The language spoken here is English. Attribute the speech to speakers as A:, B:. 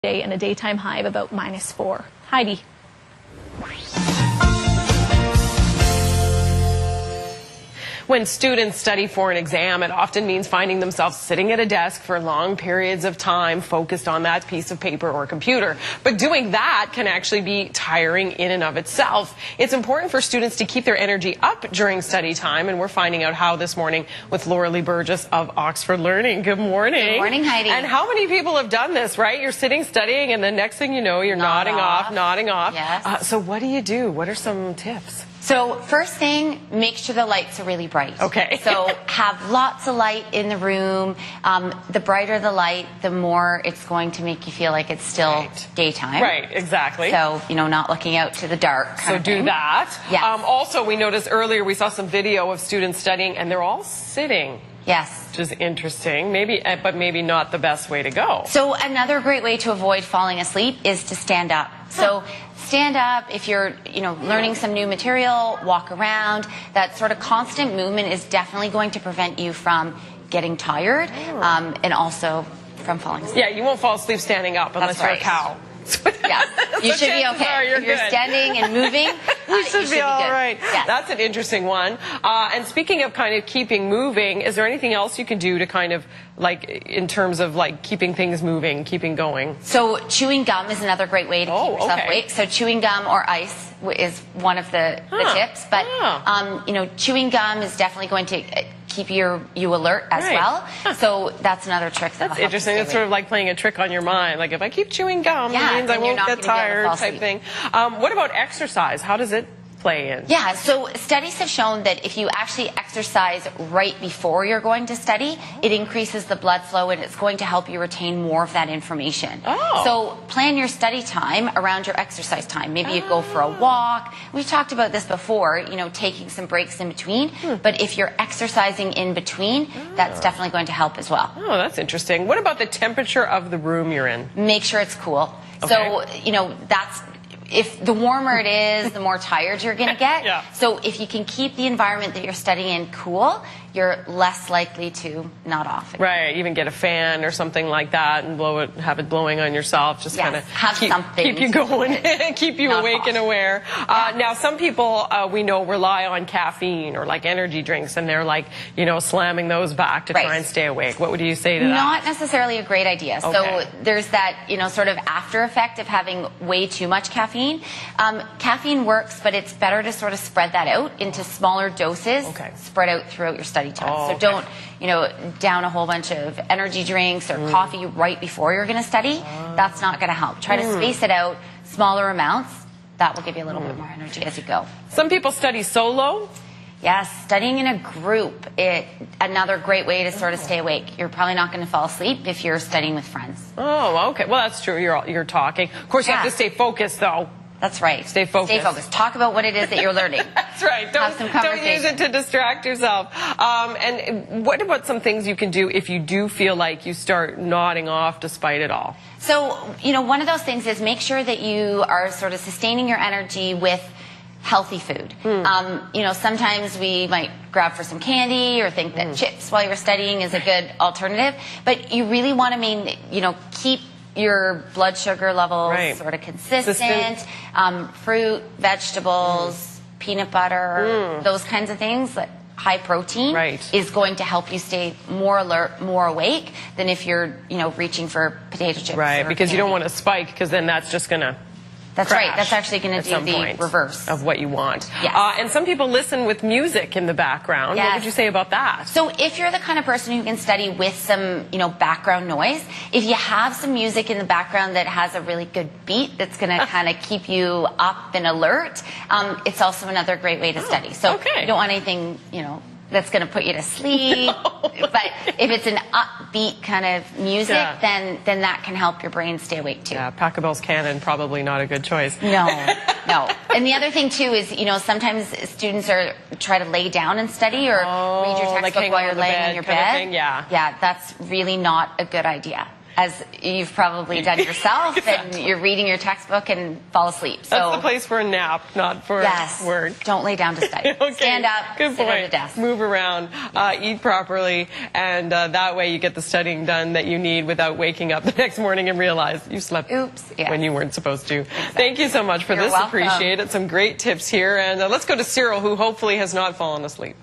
A: day and a daytime high of about -4. Heidi.
B: When students study for an exam, it often means finding themselves sitting at a desk for long periods of time, focused on that piece of paper or computer. But doing that can actually be tiring in and of itself. It's important for students to keep their energy up during study time, and we're finding out how this morning with Laura Lee Burgess of Oxford Learning. Good morning.
C: Good morning, Heidi.
B: And how many people have done this, right? You're sitting studying, and the next thing you know, you're nodding off.
C: Yes.
B: So what do you do? What are some tips?
C: So first thing, make sure the lights are really bright.
B: Okay.
C: So have lots of light in the room. The brighter the light, the more it's going to make you feel like it's still daytime.
B: Right, exactly.
C: So, not looking out to the dark.
B: So do that.
C: Yes.
B: Also, we noticed earlier, we saw some video of students studying, and they're all sitting.
C: Yes.
B: Which is interesting, but maybe not the best way to go.
C: So another great way to avoid falling asleep is to stand up. So stand up if you're, learning some new material, walk around. That sort of constant movement is definitely going to prevent you from getting tired and also from falling asleep.
B: Yeah, you won't fall asleep standing up unless you're a cow.
C: Yeah, you should be okay. If you're standing and moving,
B: you should be all right.
C: Yes.
B: That's an interesting one. And speaking of kind of keeping moving, is there anything else you can do to kind of, in terms of keeping things moving, keeping going?
C: So chewing gum is another great way to keep yourself awake. So chewing gum or ice is one of the tips. But, chewing gum is definitely going to keep you alert as well. So that's another trick.
B: That's interesting. It's sort of like playing a trick on your mind. Like if I keep chewing gum, it means I won't get tired type thing. What about exercise? How does it play in?
C: Yeah, so studies have shown that if you actually exercise right before you're going to study, it increases the blood flow and it's going to help you retain more of that information. So plan your study time around your exercise time. Maybe you go for a walk. We've talked about this before, taking some breaks in between. But if you're exercising in between, that's definitely going to help as well.
B: Oh, that's interesting. What about the temperature of the room you're in?
C: Make sure it's cool. So, if the warmer it is, the more tired you're going to get. So if you can keep the environment that you're studying in cool, you're less likely to nod off.
B: Right, even get a fan or something like that and have it blowing on yourself. Just kind of keep you going, keep you awake and aware. Now, some people we know rely on caffeine or energy drinks, and they're slamming those back to try and stay awake. What would you say to that?
C: Not necessarily a great idea. So there's that sort of after effect of having way too much caffeine. Caffeine works, but it's better to sort of spread that out into smaller doses, spread out throughout your study time. So don't, down a whole bunch of energy drinks or coffee right before you're going to study. That's not going to help. Try to space it out, smaller amounts. That will give you a little bit more energy as you go.
B: Some people study solo.
C: Yes, studying in a group, another great way to sort of stay awake. You're probably not going to fall asleep if you're studying with friends.
B: Oh, okay. Well, that's true. You're talking. Of course, you have to stay focused, though.
C: That's right.
B: Stay focused.
C: Stay focused. Talk about what it is that you're learning.
B: That's right. Don't use it to distract yourself. And what about some things you can do if you do feel like you start nodding off despite it all?
C: So, one of those things is make sure that you are sort of sustaining your energy with healthy food. Sometimes we might grab for some candy or think that chips while you're studying is a good alternative, but you really want to keep your blood sugar levels sort of consistent. Fruit, vegetables, peanut butter, those kinds of things. High protein is going to help you stay more alert, more awake than if you're reaching for potato chips.
B: Right, because you don't want to spike, because then that's just going to
C: That's right. That's actually going to do the reverse
B: of what you want.
C: Yes.
B: And some people listen with music in the background.
C: Yes.
B: What would you say about that?
C: So if you're the kind of person who can study with some, background noise, if you have some music in the background that has a really good beat that's going to kind of keep you up and alert, it's also another great way to study. So you don't want anything, that's going to put you to sleep. But if it's an upbeat kind of music, then that can help your brain stay awake too.
B: Yeah, Pachelbel's Canon, probably not a good choice.
C: No. And the other thing too is, sometimes students try to lay down and study or read your textbook while you're laying in your bed.
B: Yeah,
C: that's really not a good idea. as you've probably done yourself,
B: Exactly.
C: and you're reading your textbook and fall asleep. So
B: That's the place for a nap, not for work.
C: Don't lay down to study.
B: Okay.
C: Stand up,
B: Good
C: sit
B: point.
C: at a desk.
B: Move around, eat properly, and that way you get the studying done that you need without waking up the next morning and realize you slept when you weren't supposed to. Thank you so much for
C: You're
B: this.
C: welcome.
B: Appreciate it. Some great tips here. And let's go to Cyril, who hopefully has not fallen asleep.